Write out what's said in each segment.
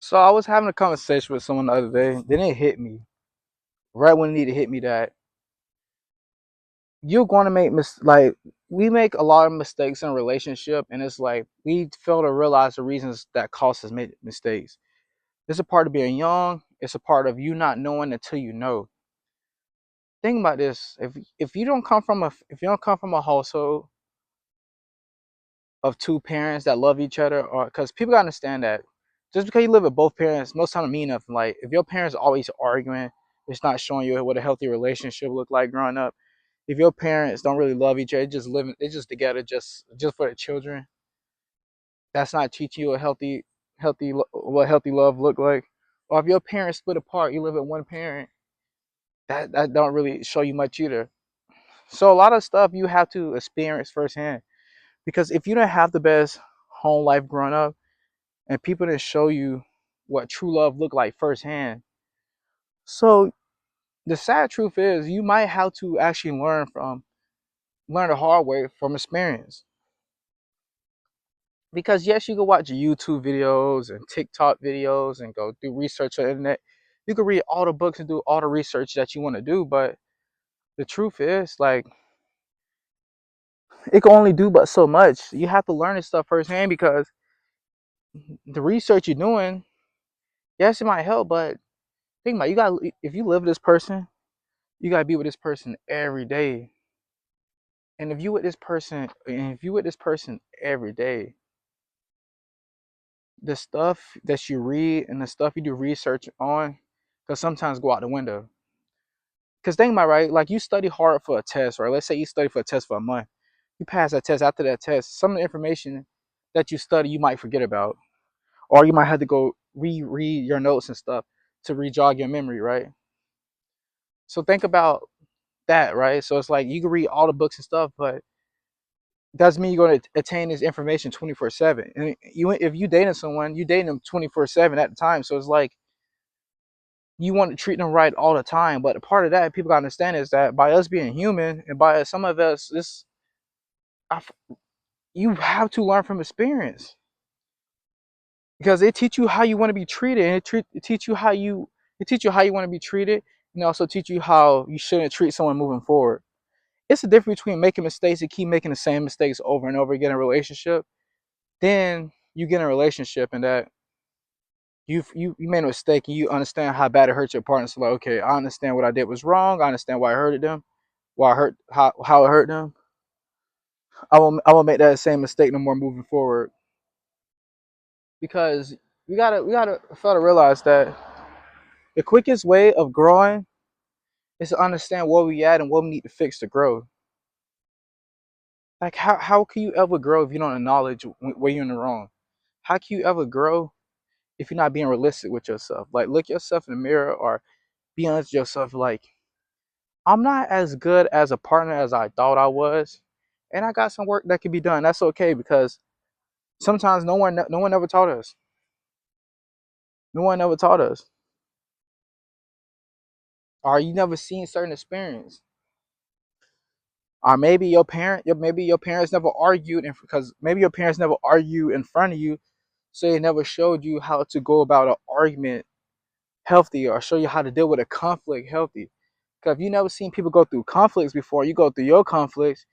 So I was having a conversation with someone the other day. Then it hit me right when it needed to hit me that you're going to make like we make a lot of mistakes in a relationship, and it's like we fail to realize the reasons that cause us make mistakes. It's a part of being young. It's a part of you not knowing until you know. Think about this: if you don't come from a household of two parents that love each other, or because people gotta understand that just because you live with both parents, most time mean nothing. Like if your parents are always arguing, it's not showing you what a healthy relationship look like growing up. If your parents don't really love each other, just living, it's just together, just for the children. That's not teaching you a what healthy love look like. Or if your parents split apart, you live with one parent. That don't really show you much either. So a lot of stuff you have to experience firsthand because if you don't have the best home life growing up and people didn't show you what true love looked like firsthand. So the sad truth is you might have to actually learn the hard way from experience. Because yes, you can watch YouTube videos and TikTok videos and go do research on the internet. You can read all the books and do all the research that you want to do, but the truth is like it can only do but so much. You have to learn this stuff firsthand because the research you're doing, yes, it might help, but think about it, you got if you live with this person, you gotta be with this person every day. And if you with this person every day, the stuff that you read and the stuff you do research on could sometimes go out the window. Because think about it, right, like you study hard for a test, right? Let's say you study for a test for a month. You pass that test. After that test, some of the information that you study you might forget about, or you might have to go reread your notes and stuff to re-jog your memory, right? So think about that, right? So it's like you can read all the books and stuff, but doesn't mean you're going to attain this information 24/7. And if you dating someone, you dating them 24/7 at the time. So it's like you want to treat them right all the time. But a part of that people gotta understand is that by us being human and by some of us, I, you have to learn from experience because it teach you how you want to be treated, and it teach you how you want to be treated, and also teach you how you shouldn't treat someone moving forward. It's the difference between making mistakes and keep making the same mistakes over and over again in a relationship. Then you get in a relationship and that you made a mistake and you understand how bad it hurts your partner. So like, okay, I understand what I did was wrong. I understand why I hurted them, why I hurt how it hurt them. I won't make that same mistake no more moving forward because we gotta fail to realize that the quickest way of growing is to understand where we at and what we need to fix to grow. Like how can you ever grow if you don't acknowledge where you're in the wrong? How can you ever grow if you're not being realistic with yourself? Like look yourself in the mirror or be honest with yourself. Like I'm not as good as a partner as I thought I was, and I got some work that can be done. That's okay because sometimes no one ever taught us. No one ever taught us. Or you never seen certain experience. Or maybe your parents never argued, and because maybe your parents never argued in front of you, so they never showed you how to go about an argument healthy or show you how to deal with a conflict healthy. Because if you never seen people go through conflicts before, you go through your conflicts,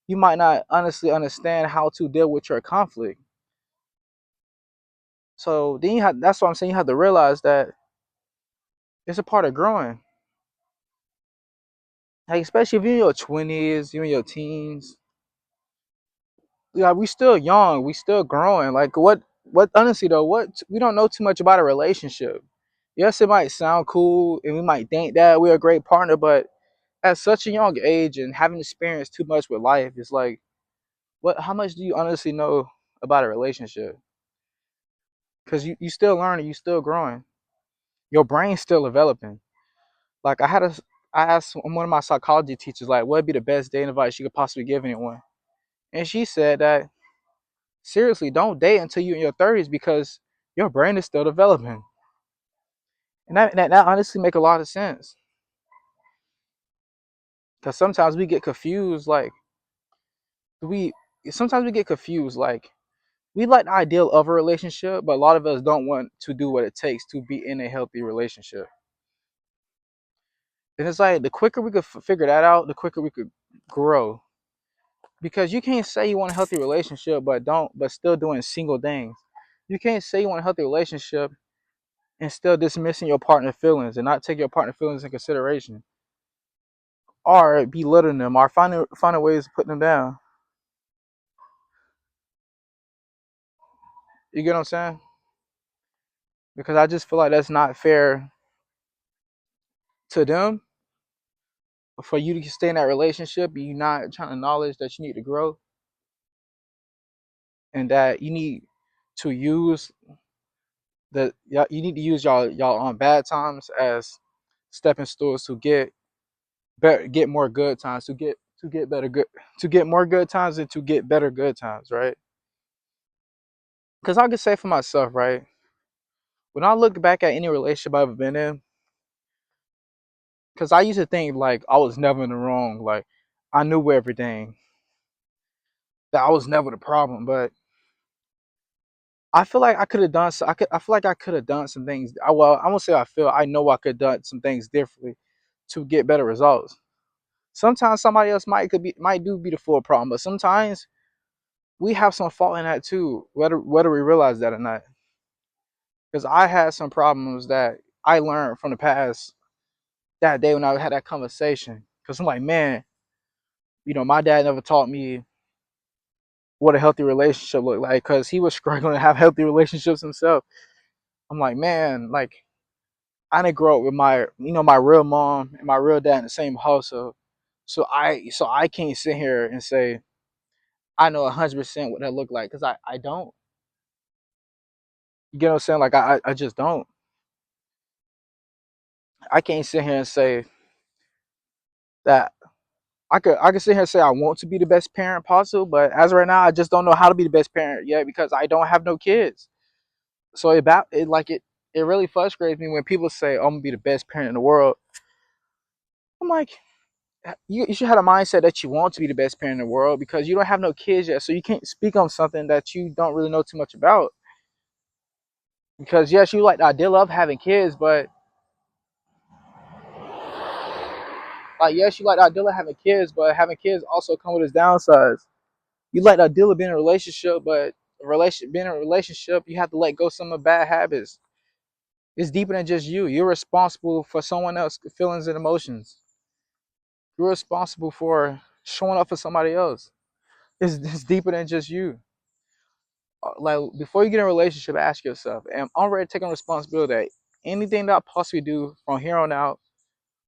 you might not honestly understand how to deal with your conflict. So then that's what I'm saying. You have to realize that it's a part of growing. Like especially if you're in your 20s, you're in your teens. Yeah, we still young, we still growing. Like what honestly though, what we don't know too much about a relationship. Yes, it might sound cool and we might think that we're a great partner, but at such a young age and having experienced too much with life, it's like what how much do you honestly know about a relationship? Because you still learning, you still growing. Your brain's still developing. Like I asked one of my psychology teachers like what would be the best dating advice you could possibly give anyone. And she said that seriously, don't date until you're in your 30s because your brain is still developing. And that honestly make a lot of sense. Because sometimes we get confused, like we sometimes we get confused, like We like the ideal of a relationship, but a lot of us don't want to do what it takes to be in a healthy relationship. And it's like the quicker we could figure that out, the quicker we could grow. Because you can't say you want a healthy relationship, but still doing single things. You can't say you want a healthy relationship and still dismissing your partner's feelings and not take your partner's feelings in consideration, or belittling them, or finding ways of putting them down. You get what I'm saying? Because I just feel like that's not fair to them for you to stay in that relationship. You not trying to acknowledge that you need to grow and that you need to use you need to use y'all on bad times as stepping stools to get more good times, to get better good to get more good times and to get better good times, right? Because I can say for myself, right, when I look back at any relationship I've ever been in, because I used to think like I was never in the wrong, like I knew everything, that I was never the problem. But I feel like I could have done so. I feel like I could have done some things. Well, I won't say I feel. I know I could have done some things differently to get better results. Sometimes somebody else might do be the full problem, but sometimes we have some fault in that too, whether we realize that or not. Because I had some problems that I learned from the past that day when I had that conversation. Because I'm like, man, my dad never taught me what a healthy relationship looked like because he was struggling to have healthy relationships himself. I'm like, man, like I didn't grow up with my real mom and my real dad in the same household. So I can't sit here and say I know 100% what that looked like because I don't. You get what I'm saying? Like I just don't. I can't sit here and say that I could sit here and say I want to be the best parent possible, but as of right now, I just don't know how to be the best parent yet because I don't have no kids. So it really frustrates me when people say, "Oh, I'm gonna be the best parent in the world." I'm like, you should have a mindset that you want to be the best parent in the world because you don't have no kids yet, so you can't speak on something that you don't really know too much about. Because yes, you like the idea of having kids, but yes, you like the idea of having kids, but having kids also come with its downsides. You like the idea of being in a relationship, but being in a relationship, you have to let go of some of the bad habits. It's deeper than just you. You're responsible for someone else's feelings and emotions. You're responsible for showing up for somebody else. It's deeper than just you. Like before you get in a relationship, ask yourself, am I already taking responsibility that anything that I possibly do from here on out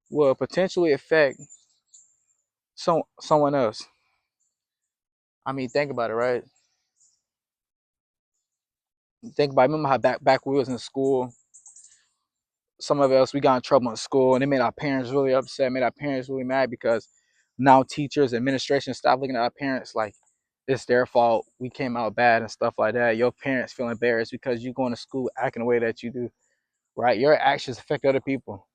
will potentially affect someone else? I mean, think about it, right? Think about it. Remember how back when we was in school, some of us we got in trouble in school and it made our parents really upset, made our parents really mad because now teachers, administration stop looking at our parents like it's their fault. We came out bad and stuff like that. Your parents feel embarrassed because you going to school acting the way that you do, right? Your actions affect other people.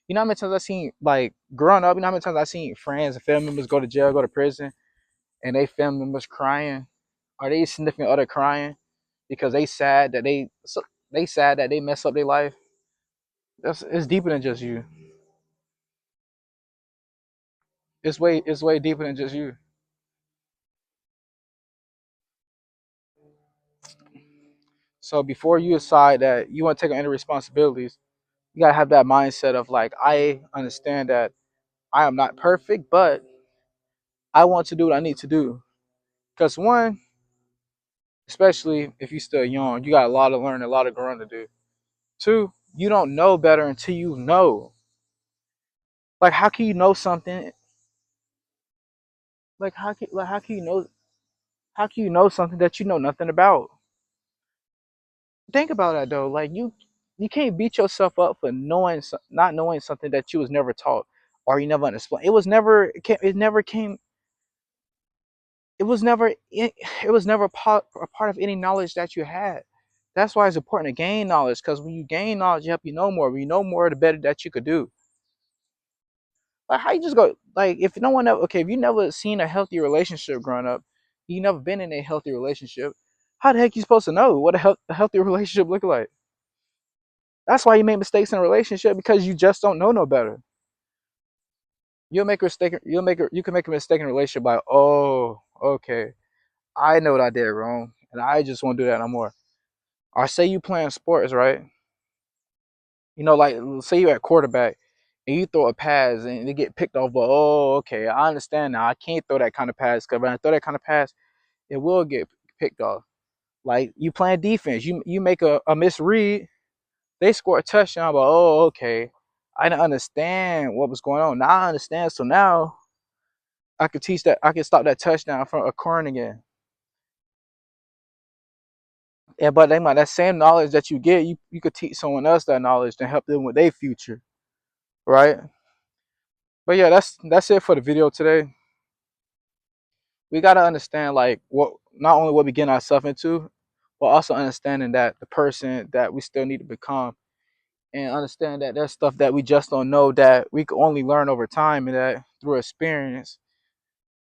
You know how many times I seen like growing up, you know how many times I seen friends and family members go to jail, go to prison, and they family members crying, or they significant other crying because they sad that they mess up their life. It's deeper than just you. It's way deeper than just you. So before you decide that you want to take on any responsibilities, you gotta have that mindset of like, I understand that I am not perfect, but I want to do what I need to do. Because one, especially if you're still young, you got a lot of learning, a lot of growing to do. Two, you don't know better until you know. Like how can you know something? How can you know something that you know nothing about? Think about that though. Like you can't beat yourself up for not knowing something that you was never taught or you never understood. It was never a part of any knowledge that you had. That's why it's important to gain knowledge because when you gain knowledge, you help you know more. When you know more, the better that you could do. Like how you just go like if no one ever okay if you never seen a healthy relationship growing up, you never been in a healthy relationship. How the heck you supposed to know what a healthy relationship look like? That's why you make mistakes in a relationship, because you just don't know no better. You'll make a mistake. You can make a mistake in a relationship by, oh, okay, I know what I did wrong, and I just won't do that no more. Or say you playing sports, right? Like say you're at quarterback and you throw a pass and they get picked off. But oh, okay, I understand now. I can't throw that kind of pass, because when I throw that kind of pass, it will get picked off. Like you playing defense, you make a misread, they score a touchdown. But oh, okay, I didn't understand what was going on. Now I understand. So now I could teach that. I can stop that touchdown from occurring again. And but they might that same knowledge that you get, you could teach someone else that knowledge to help them with their future, right? But yeah, that's it for the video today. We gotta understand like what not only what we get ourselves into, but also understanding that the person that we still need to become, and understand that there's stuff that we just don't know, that we can only learn over time, and that through experience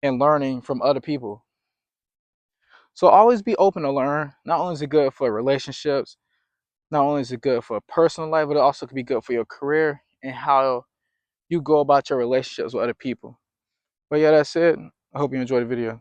and learning from other people. So always be open to learn. Not only is it good for relationships, not only is it good for personal life, but it also could be good for your career and how you go about your relationships with other people. But yeah, that's it. I hope you enjoyed the video.